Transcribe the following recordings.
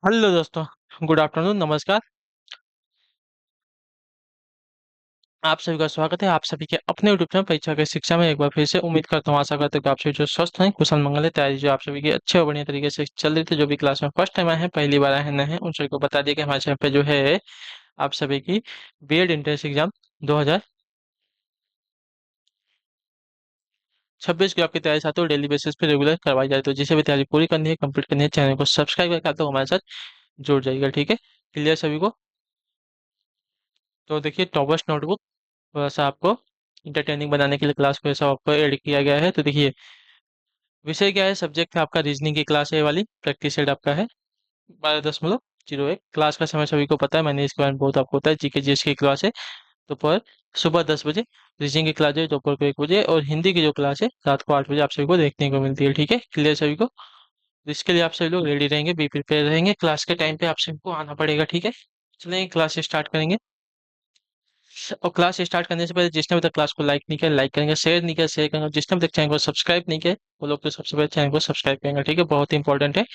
Hello दोस्तों। Good afternoon, नमस्कार। आप सभी का स्वागत है आप सभी के अपने यूट्यूब चैनल परीक्षा के शिक्षा में। एक बार फिर से उम्मीद करता हूँ, आशा करता हूँ कि आप सभी जो स्वस्थ हैं, कुशल मंगल है। तैयारी जो आप सभी की अच्छे और बढ़िया तरीके से चल रही थी, जो भी क्लास में फर्स्ट टाइम आए हैं, पहली बार आए हैं, नए हैं, उन सभी को बता दिया कि हमारे चैनल पे जो है आप सभी की बीएड एंट्रेंस एग्जाम 2026 की आपकी तैयारी साथ हो डेली बेसिस पे रेगुलर करवाई जाए। तो जिसे भी तैयारी पूरी करनी है, कंप्लीट करनी है, चैनल को सब्सक्राइब करके आप लोग हमारे साथ जुड़ जाइएगा। ठीक है, क्लियर सभी को? तो देखिए, टॉपर्स नोटबुक थोड़ा सा आपको इंटरटेनिंग बनाने के लिए क्लास को ऐसा आपको ऐड किया गया है। तो देखिए, विषय क्या है, सब्जेक्ट है आपका रीजनिंग की क्लास है, ये वाली प्रैक्टिस सेट आपका है 12.01। क्लास का समय सभी को पता है, मैंने इसके बारे में बहुत आपको पता है। जीके जीएस की क्लास है दोपहर सुबह 10 बजे। रीजनिंग की क्लास है दोपहर को 1 बजे, और हिंदी की जो क्लास है रात को 8 बजे आप सभी को देखने को मिलती है। ठीक है, क्लियर सभी को? तो इसके लिए आप सभी लोग रेडी रहेंगे, बी प्रिपेयर रहेंगे। क्लास के टाइम पे आप सभी को आना पड़ेगा। ठीक है, चलिए क्लास स्टार्ट करेंगे। और क्लास स्टार्ट करने से पहले जिसने अभी तक क्लास को लाइक नहीं किया, लाइक करेंगे, शेयर नहीं किया, शेयर करेंगे, और जिसने अभी तक चैनल को सब्सक्राइब नहीं किया, वो लोग तो सबसे पहले चैनल को सब्सक्राइब करेंगे। ठीक है, बहुत ही इंपॉर्टेंट है।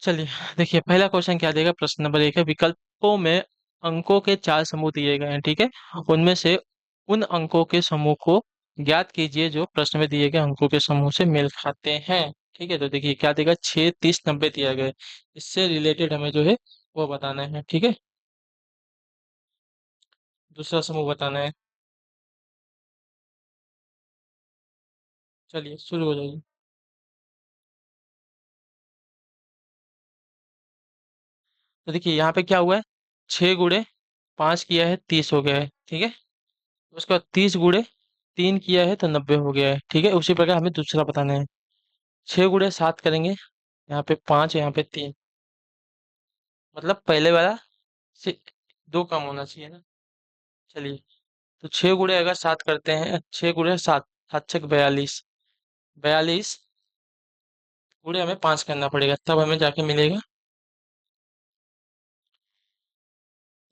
चलिए, देखिए पहला क्वेश्चन क्या देगा। प्रश्न नंबर 1 है, विकल्पों में अंकों के 4 समूह दिए गए हैं। ठीक है, उनमें से उन अंकों के समूह को ज्ञात कीजिए जो प्रश्न में दिए गए अंकों के समूह से मेल खाते हैं। ठीक है, तो देखिए क्या देगा, 6, 30, 90 दिया गया है। इससे रिलेटेड हमें जो है वो बताना है। ठीक है, दूसरा समूह बताना है। चलिए शुरू हो जाइए। तो देखिए यहाँ पे क्या हुआ है, 6 गुणे 5 किया है, 30 हो गया है। ठीक है, उसके बाद 30 गुणे 3 किया है तो 90 हो गया है। ठीक है, उसी प्रकार हमें दूसरा बताना है। 6 गुणे 7 करेंगे, यहाँ पे 5, यहाँ पे 3, मतलब पहले वाला से 2 कम होना चाहिए ना। चलिए, तो 6 गुणे अगर 7 करते हैं, 6 गुणे 7, 7 छक 42, 42 गुणे हमें 5 करना पड़ेगा, तब हमें जाके मिलेगा।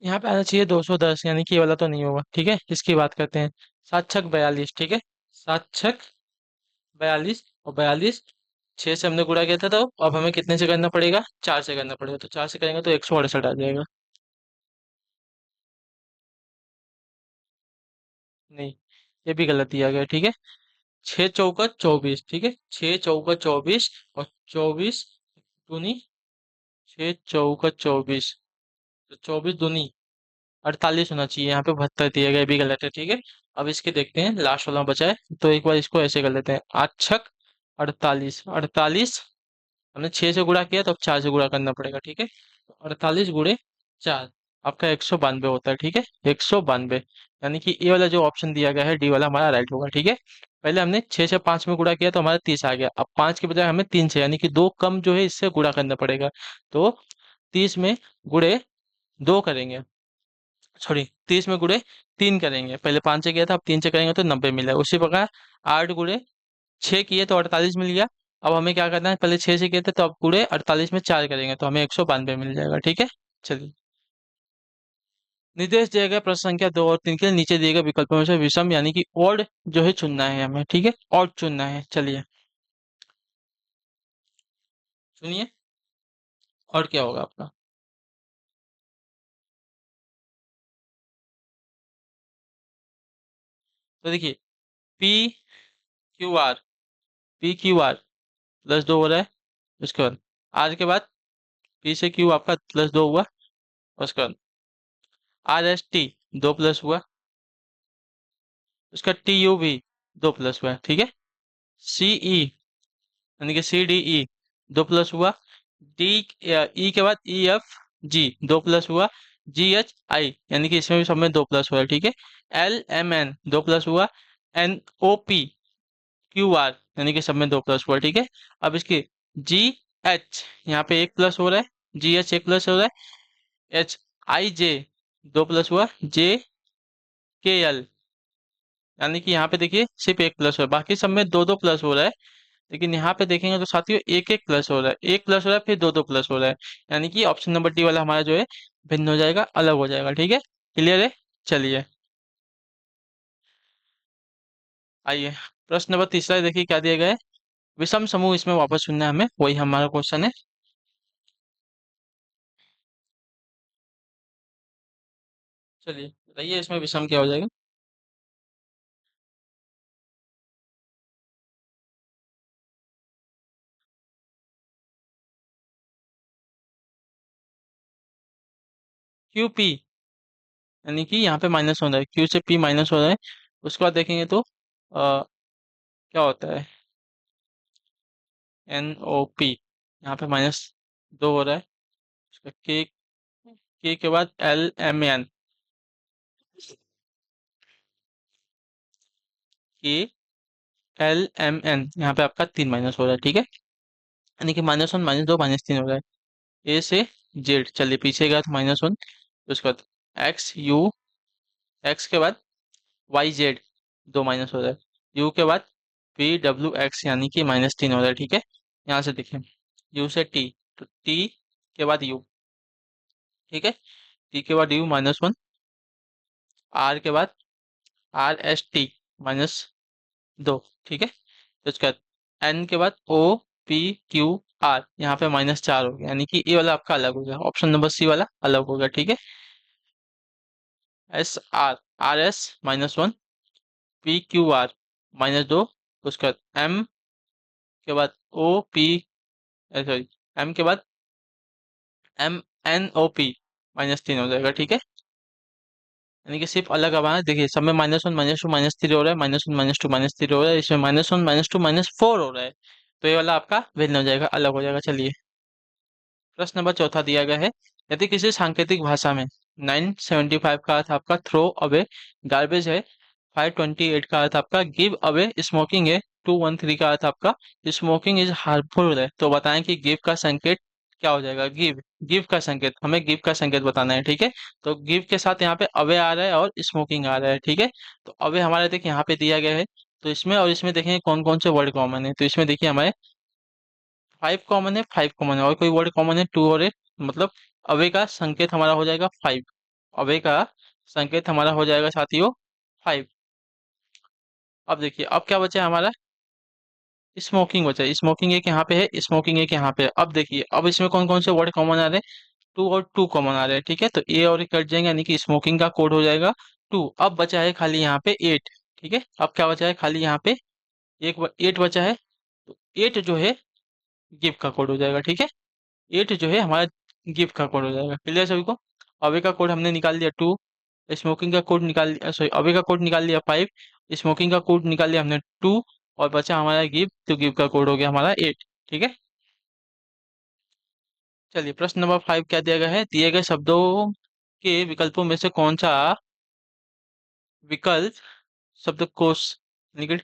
यहाँ पे आना चाहिए 210, यानी कि ये वाला तो नहीं होगा। ठीक है, इसकी बात करते हैं। 7 छक 42। ठीक है, 7 छक 42, और 42 6 से हमने गुणा किया था, तो अब हमें कितने से करना पड़ेगा, 4 से करना पड़ेगा। तो 4 से करेंगे तो 168 आ जाएगा। नहीं, ये भी गलत दिया गया है। ठीक है, 6 चौका 24। ठीक है, 6 चौका 24, और 24 दूनी 6 चौका 24, तो 24 दूनी 48 होना चाहिए। यहाँ पे 72 दिया गया, ये भी गलत है। ठीक है, अब इसके देखते हैं, लास्ट वाला बचा है। तो एक बार इसको ऐसे कर लेते हैं, 8 छक 48, 48 हमने 6 से गुणा किया, तो अब 4 से गुणा करना पड़ेगा। ठीक है, 48 गुणे 4 आपका 192 होता है। ठीक है, 192, यानी कि ये वाला जो ऑप्शन दिया गया है, डी वाला, हमारा राइट होगा। ठीक है, पहले हमने 6 से 5 में गुणा किया तो हमारा 30 आ गया। अब 5 के बजाय हमें 3 से, यानी कि 2 कम जो है, इससे गुणा करना पड़ेगा। तो 30 में गुणे 2 करेंगे, सॉरी, 30 में गुणे 3 करेंगे। पहले 5 से किया था, अब 3 से करेंगे तो 90 मिलेगा। उसी प्रकार 8 गुणे 6 किए तो 48 मिल गया। अब हमें क्या करना है, पहले 6 से किए थे, तो अब गुणे 48 में 4 करेंगे तो हमें 192 मिल जाएगा। ठीक है, चलिए। निर्देश दिया गया प्रश्न संख्या 2 और 3 के लिए नीचे दिए गए विकल्पों में से विषम यानी कि ओड जो है चुनना है हमें। ठीक है, ओड चुनना है। चलिए सुनिए, और क्या होगा आपका। तो देखिए, PQR, PQR +2 हो रहा है। उसके बाद आर के बाद P से Q आपका +2 हुआ। उसके बाद RST 2 प्लस हुआ। उसका TU भी 2 प्लस हुआ। ठीक है, CE यानी कि CDE 2 प्लस हुआ। डी ई के बाद EFG 2 प्लस हुआ। GHI यानी कि इसमें भी सब में 2 प्लस हुआ है। ठीक है, LMN 2 प्लस हुआ। NOPQR यानी कि सब में 2 प्लस हुआ। ठीक है, अब इसकी GH यहाँ पे 1 प्लस हो रहा है, GH 1 प्लस हो रहा है। HIJ 2 प्लस हुआ। JKL यानी कि यहाँ पे देखिए सिर्फ 1 प्लस हो रहा है, बाकी सब में 2 2 प्लस हो रहा है। लेकिन यहाँ पे देखेंगे तो साथियों 1 1 प्लस हो रहा है, 1 प्लस हो रहा है, फिर 2 2 प्लस हो रहा है। यानी कि ऑप्शन नंबर डी वाला हमारा जो है भिन्न हो जाएगा, अलग हो जाएगा। ठीक है, क्लियर है? चलिए आइए, प्रश्न नंबर तीसरा देखिए क्या दिया गया है। विषम समूह इसमें वापस चुनना है हमें, वही हमारा क्वेश्चन है। चलिए बताइए इसमें विषम क्या हो जाएगा। क्यू पी, यानी कि यहाँ पे माइनस हो रहा है, क्यू से पी माइनस हो रहा है। उसके बाद देखेंगे तो क्या होता है, एन ओ पी, यहाँ पे माइनस दो हो रहा है। उसका के के बाद एल एम एन, के एल एम एन, यहाँ पे आपका तीन माइनस हो रहा है, ठीक है। यानी कि माइनस वन माइनस दो माइनस तीन हो रहा है। ए से जेड, चलिए पीछे गया तो माइनस वन, उसके बाद एक्स यू, एक्स के बाद वाई जेड, दो माइनस हो रहा है। यू के बाद पी डब्ल्यू एक्स, यानी कि माइनस तीन हो रहा है, ठीक है। यहाँ से देखें, यू से टी, तो टी के बाद यू, ठीक है। टी के बाद यू माइनस वन, आर के बाद आर एस टी माइनस दो, ठीक है। तो उसके बाद एन के बाद ओ पी क्यू आर, यहाँ पे माइनस चार हो गया, यानी कि ये वाला आपका अलग हो गया, ऑप्शन नंबर सी वाला अलग हो गया, ठीक है। S R, R S minus one, P Q R minus दो, उसके बाद एम के बाद ओ पी, सॉरी, एम के बाद M N O P minus तीन हो जाएगा, ठीक है। यानी कि सिर्फ अलग अब आना, देखिए सब में minus one minus two minus three हो रहा है, minus one minus two minus three हो रहा है, इसमें minus one minus two minus four हो रहा है। तो ये वाला आपका भिन्न हो जाएगा, अलग हो जाएगा। चलिए प्रश्न नंबर चौथा दिया गया है, यदि किसी सांकेतिक भाषा में 975 का अर्थ आपका थ्रो अवे गार्बेज है, 528 का अर्थ आपका गिव अवे स्मोकिंग है, 213 का अर्थ आपका स्मोकिंग इज हार्मफुल है, तो बताएं कि गिव का संकेत क्या हो जाएगा। गिव, गिव का संकेत, हमें गिव का संकेत बताना है, ठीक है। तो गिव के साथ यहाँ पे अवे आ रहा है और स्मोकिंग आ रहा है, ठीक है। तो अवे हमारे देखिए यहाँ पे दिया गया है, तो इसमें और इसमें देखेंगे कौन कौन से वर्ड कॉमन है। तो इसमें देखिए हमारे फाइव कॉमन है, फाइव कॉमन है, और कोई वर्ड कॉमन है टू और एट, मतलब अवे का संकेत हमारा हो जाएगा फाइव। अवे का संकेत हमारा हो जाएगा साथियों फाइव। अब देखिए अब क्या बचा है हमारा, स्मोकिंग बचा है। स्मोकिंग एक यहाँ पे है, स्मोकिंग एक यहाँ पे है। अब देखिए अब इसमें कौन कौन से वर्ड कॉमन आ रहे हैं, टू और टू कॉमन आ रहे हैं, ठीक है। तो ए और ए कट जाएंगे, यानी कि स्मोकिंग का कोड हो जाएगा टू। अब बचा है खाली यहाँ पे एट, ठीक है। अब क्या बचा है खाली यहाँ पे एक एट बचा है, तो एट जो है गिव का कोड हो जाएगा, ठीक है। एट जो है हमारा गिफ्ट का कोड हो जाएगा। क्लियर सभी को। अवे का कोड हमने निकाल लिया टू, स्मोकिंग का कोड निकाल लिया, सॉरी अवे का कोड निकाल लिया फाइव, स्मोकिंग का कोड निकाल लिया हमने टू, और बचा हमारा गिव, तो गिव का कोड हो गया हमारा एट, ठीक है। चलिए प्रश्न नंबर फाइव क्या दिया गया है, दिए गए शब्दों के विकल्पों में से कौन सा विकल्प शब्दकोश यानी कि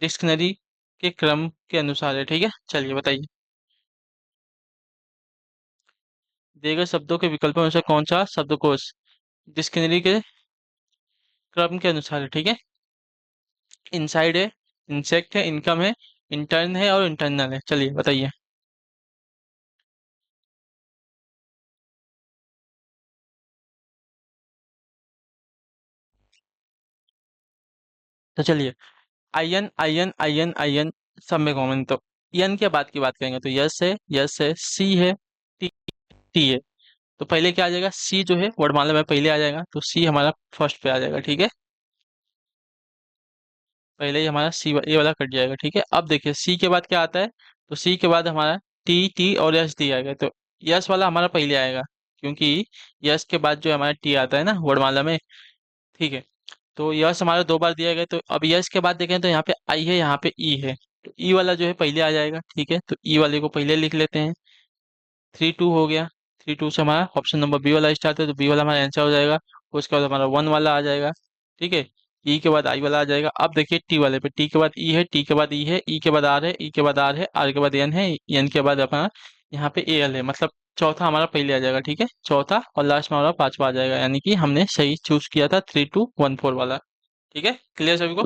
डिक्शनरी के क्रम के अनुसार है, ठीक है। चलिए बताइए, दिए गए शब्दों के विकल्पों में से कौन सा शब्दकोश डिक्शनरी के क्रम के अनुसार है, ठीक है। इनसाइड है, इंसेक्ट है, इनकम है, इंटर्न है और इंटरनल है। चलिए बताइए। तो चलिए आयन आयन आयन आयन सब में कॉमन, तो एन के बाद की बात करेंगे तो यस है, यस है, सी है, टी, टी है। तो पहले क्या आ जाएगा, सी जो है वर्णमाला में पहले आ जाएगा, तो सी हमारा फर्स्ट पे आ जाएगा, ठीक है। पहले ही हमारा सी ये वाला कट जाएगा, ठीक है। अब देखिए सी के बाद क्या आता है, तो सी के बाद हमारा टी टी और यस डी आएगा, तो यस वाला हमारा पहले आएगा, क्योंकि यस के बाद जो हमारा टी आता है ना वर्णमाला में, ठीक है। तो यस हमारा दो बार दिया गया, तो अब यस के बाद देखें तो यहाँ पे आई है, यहाँ पे ई है, तो ई वाला जो है पहले आ जाएगा, ठीक है। तो ई वाले को पहले लिख लेते हैं, थ्री टू हो गया। थ्री टू से हमारा ऑप्शन नंबर बी वाला स्टार्ट है, तो बी वाला हमारा आंसर हो जाएगा। उसके बाद हमारा वन वाला आ जाएगा, ठीक है। ई के बाद आई वाला आ जाएगा। अब देखिए टी वाले पे, टी के बाद ई है, टी के बाद ई है, ई के बाद आर है, ई के बाद आर है, आर के बाद एन है, एन के बाद अपना यहाँ पे ए एल है, मतलब चौथा हमारा पहले आ जाएगा, ठीक है। चौथा और लास्ट में हमारा पांचवा आ जाएगा, यानी कि हमने सही चूज किया था थ्री टू वन फोर वाला, ठीक है। क्लियर सभी को।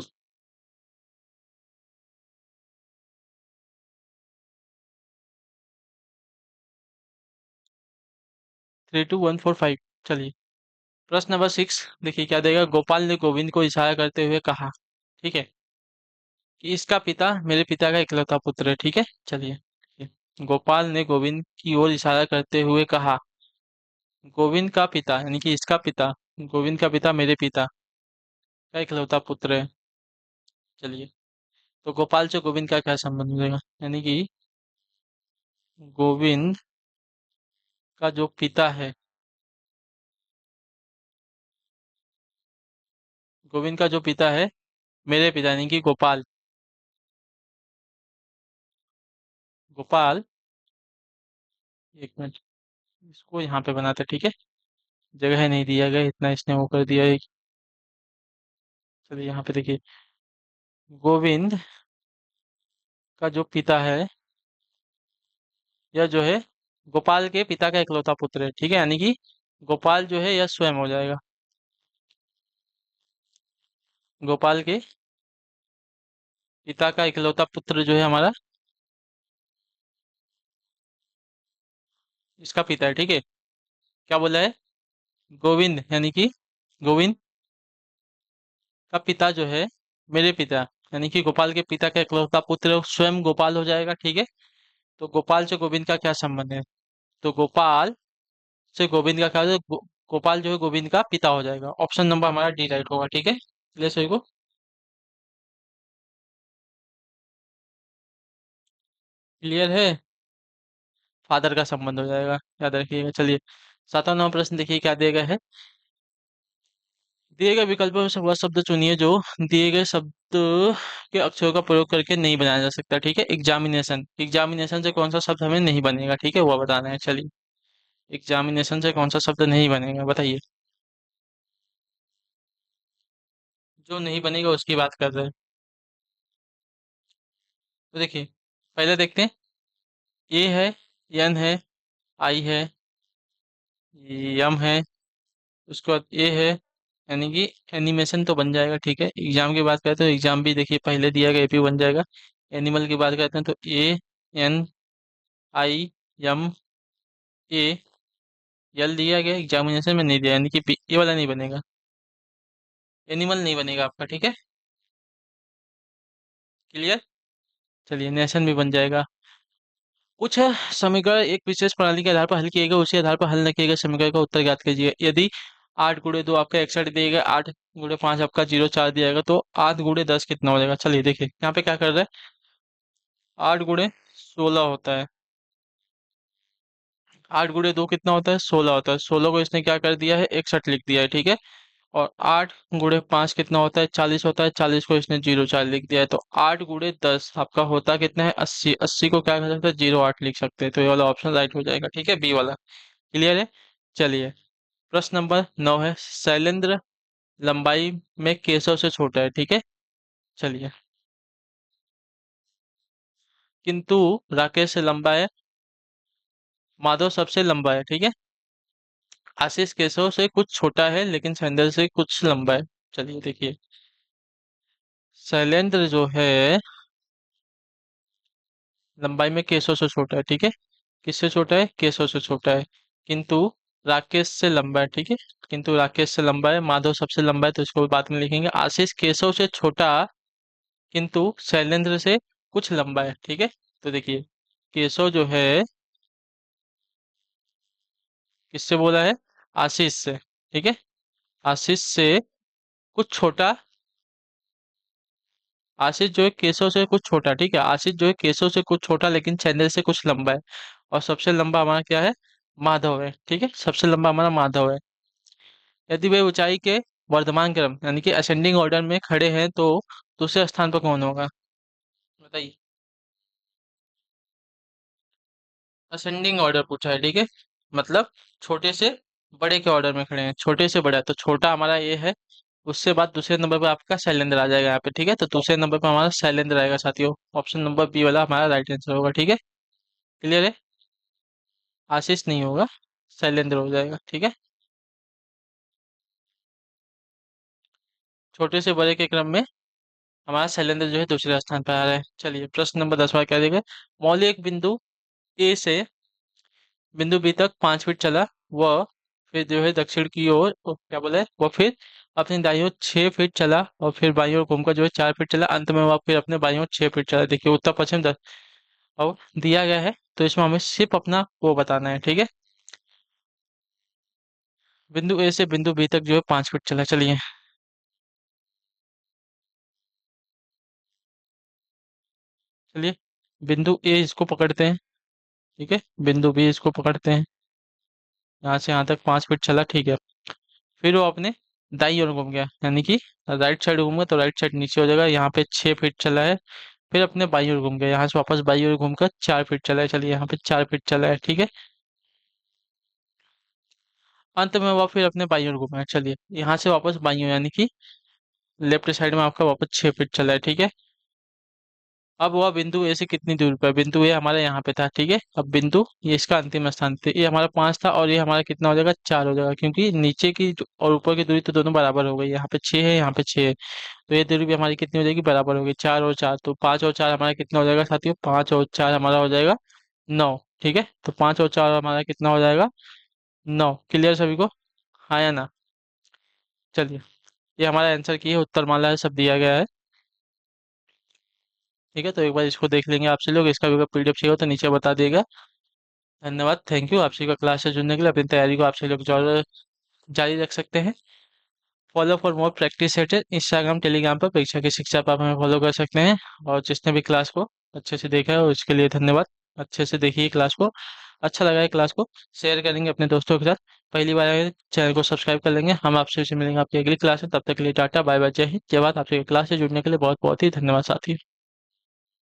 Three two one four five. चलिए प्रश्न नंबर सिक्स, देखिए क्या देगा, गोपाल ने गोविंद को इशारा करते हुए कहा, ठीक है, कि इसका पिता मेरे पिता का इकलौता पुत्र है, ठीक है। चलिए गोपाल ने गोविंद की ओर इशारा करते हुए कहा, गोविंद का पिता यानी कि इसका पिता गोविंद का पिता मेरे पिता का इकलौता पुत्र है। चलिए, तो गोपाल से गोविंद का क्या संबंध मिलेगा, यानी कि गोविंद का जो पिता है, गोविंद का जो पिता है मेरे पिता यानी कि गोपाल, गोपाल, एक मिनट, इसको यहाँ पे बनाते हैं, ठीक है। जगह नहीं दिया गया, इतना इसने वो कर दिया है। चलिए यहाँ पे देखिए, गोविंद का जो पिता है, यह जो है गोपाल के पिता का इकलौता पुत्र है, ठीक है, यानी कि गोपाल जो है यह स्वयं हो जाएगा। गोपाल के पिता का इकलौता पुत्र जो है हमारा, इसका पिता है, ठीक है। क्या बोला है, गोविंद यानी कि गोविंद का पिता जो है मेरे पिता, यानी कि गोपाल के पिता का इकलौता पुत्र स्वयं गोपाल हो जाएगा, ठीक है। तो गोपाल से गोविंद का क्या संबंध है, तो गोपाल से गोविंद का क्या हो जाएगा? गोपाल जो है गोविंद का पिता हो जाएगा। ऑप्शन नंबर हमारा डी राइट होगा, ठीक है। ले सही को, क्लियर है, फादर का संबंध हो जाएगा, याद रखिएगा। चलिए, सातवां नंबर प्रश्न देखिए क्या दिया गया है। दिए गए विकल्पों में से वह शब्द चुनिए जो दिए गए शब्द के अक्षरों का प्रयोग करके नहीं बनाया जा सकता, ठीक है। एग्जामिनेशन, एग्जामिनेशन से कौन सा शब्द हमें नहीं बनेगा, ठीक है, वो बताना है। चलिए, एग्जामिनेशन से कौन सा शब्द नहीं बनेगा बताइए, जो नहीं बनेगा उसकी बात कर रहे हैं। तो देखिए, पहले देखते हैं, ए है, एन है, आई है, यम है, उसके बाद ए है, यानी कि एनिमेशन तो बन जाएगा, ठीक है। एग्जाम की बात करते हैं तो एग्जाम भी देखिए पहले दिया गया एपी बन जाएगा। एनिमल की बात करते हैं तो ए, एन, आई, यम, ए, यल दिया गया, एग्जामिनेशन में नहीं दिया, यानी कि ये वाला नहीं बनेगा, एनिमल नहीं बनेगा आपका, ठीक है। क्लियर, चलिए, नेशन भी बन जाएगा। कुछ समीकरण एक विशेष प्रणाली के आधार पर हल किए गए, उसी आधार पर हल न किए गए समीकरण का उत्तर ज्ञात कीजिए। यदि 8 गुणे 2 आपका 61 दिए गए, 8 गुणे 5 आपका 0 4 दिया जाएगा, तो 8 गुणे 10 कितना हो जाएगा। चलिए देखिए यहाँ पे क्या कर रहा है, 8 गुणे 16 होता है, 8 गुणे 2 कितना होता है, 16 होता है, 16 को इसने क्या कर दिया है, 61 लिख दिया है, ठीक है। और 8 गुणे 5 कितना होता है, 40 होता है, 40 को इसने 0 4 लिख दिया है, तो 8 गुणे 10 आपका होता कितना है, 80, 80 को क्या कर सकते हैं, 0 8 लिख सकते हैं, तो ये वाला ऑप्शन राइट हो जाएगा, ठीक है, बी वाला। क्लियर है। चलिए, प्रश्न नंबर 9 है, शैलेंद्र लंबाई में केशव से छोटा है, ठीक है। चलिए, किंतु राकेश से लंबा है, माधव सबसे लंबा है, ठीक है। आशीष केशव से कुछ छोटा है लेकिन शैलेंद्र से कुछ लंबा है। चलिए देखिए, शैलेंद्र जो है लंबाई में केशव से छोटा है, ठीक है। किससे छोटा है, केशव से छोटा है, किंतु राकेश से लंबा है, ठीक है। किंतु राकेश से लंबा है, माधव सबसे लंबा है, तो इसको बाद में लिखेंगे। आशीष केशव से छोटा किंतु शैलेंद्र से कुछ लंबा है, ठीक है। तो देखिए, केशव जो है किससे बोला है, आशीष से, ठीक है। आशीष से कुछ छोटा, आशीष जो है केशव से कुछ छोटा, ठीक है। आशीष जो है केशव से कुछ छोटा लेकिन शैलेंद्र से कुछ लंबा है। और सबसे लंबा हमारा क्या है, माधव है, ठीक है। सबसे लंबा हमारा माधव है। यदि वे ऊंचाई के वर्धमान क्रम यानी कि असेंडिंग ऑर्डर में खड़े हैं तो दूसरे स्थान पर कौन होगा, बताइए। असेंडिंग ऑर्डर पूछा है, ठीक है, मतलब छोटे से बड़े के ऑर्डर में खड़े हैं, छोटे से बड़ा, तो छोटा हमारा ये है। उससे बाद दूसरे नंबर पर आपका शैलेंद्र आ जाएगा यहाँ पे, ठीक है। तो दूसरे नंबर पर हमारा शैलेंद्र आएगा साथियों, ऑप्शन नंबर बी वाला हमारा राइट आंसर होगा, ठीक है। क्लियर है, आशीष नहीं होगा, शैलेंद्र हो जाएगा, ठीक है। छोटे से बड़े के क्रम में हमारा शैलेंद्र जो है दूसरे स्थान पर आ रहा है। चलिए, प्रश्न नंबर 10वां क्या देगा, मौलिक बिंदु ए से बिंदु बी तक 5 फीट चला, वह फिर जो है दक्षिण की ओर क्या बोला है, वह फिर अपनी दाईं ओर 6 फीट चला और फिर बाईं ओर घूमकर जो है 4 फीट चला, अंत में वह फिर अपने बाईं ओर 6 फीट चला। देखिए, उत्तर पश्चिम और दिया गया है, तो इसमें हमें सिर्फ अपना वो बताना है, ठीक है। बिंदु ए से बिंदु बी तक जो है 5 फीट चला, चलिए। चलिए, बिंदु ए इसको पकड़ते हैं। ठीक है, बिंदु बी इसको पकड़ते हैं। यहाँ से यहाँ तक 5 फीट चला, ठीक है। फिर वो अपने दाई ओर घूम गया, यानी कि राइट साइड घूमगा तो राइट साइड नीचे हो जाएगा, यहाँ पे 6 फीट चला है। फिर अपने बाई ओर घूम गया, यहाँ से वापस बाई ओर घूमकर 4 फीट चला है, चलिए यहाँ पे 4 फीट चला है, ठीक है। अंत में वह फिर अपने बाई ओर घूमा है, चलिए यहाँ से वापस बाई ओर, यानी कि लेफ्ट साइड में आपका वापस 6 फीट चला है, ठीक है। अब वह बिंदु ए से कितनी दूर पर है? बिंदु ए हमारा यहाँ पे था, ठीक है। अब बिंदु ये इसका अंतिम स्थान था, ये हमारा 5 था और ये हमारा कितना हो जाएगा, 4 हो जाएगा, क्योंकि नीचे की और ऊपर की दूरी तो दोनों बराबर हो गई, यहाँ पे 6 है, यहाँ पे 6 है। तो ये दूरी भी हमारी कितनी हो जाएगी, बराबर होगी, 4 और 4, तो 5 और 4 हमारा कितना हो जाएगा साथियों, 5 और 4 हमारा हो जाएगा 9, ठीक है। तो 5 और 4 हमारा कितना हो जाएगा, 9। क्लियर सभी को, हाँ या ना? चलिए, ये हमारा आंसर की है, उत्तरमाला है, सब दिया गया है। ठीक है, तो एक बार इसको देख लेंगे आपसे लोग, इसका भी अगर पीडीएफ चाहिए हो तो नीचे बता दिएगा। धन्यवाद, थैंक यू आपसे का क्लास से जुड़ने के लिए। अपनी तैयारी को आपसे लोग जारी रख सकते हैं। Follow for more practice set Instagram Telegram पर परीक्षा की शिक्षा पर आप हमें फॉलो कर सकते हैं। और जिसने भी क्लास को अच्छे से देखा है उसके लिए धन्यवाद। अच्छे से देखिए क्लास को, अच्छा लगा है क्लास को शेयर करेंगे अपने दोस्तों के साथ। पहली बार आए चैनल को सब्सक्राइब कर लेंगे। हम आपसे फिर मिलेंगे आपकी अगली क्लास में, तब तक के लिए टाटा बाय बाय, जय हिंद जय भारत। आपसे क्लास से जुड़ने के लिए बहुत बहुत ही धन्यवाद साथी।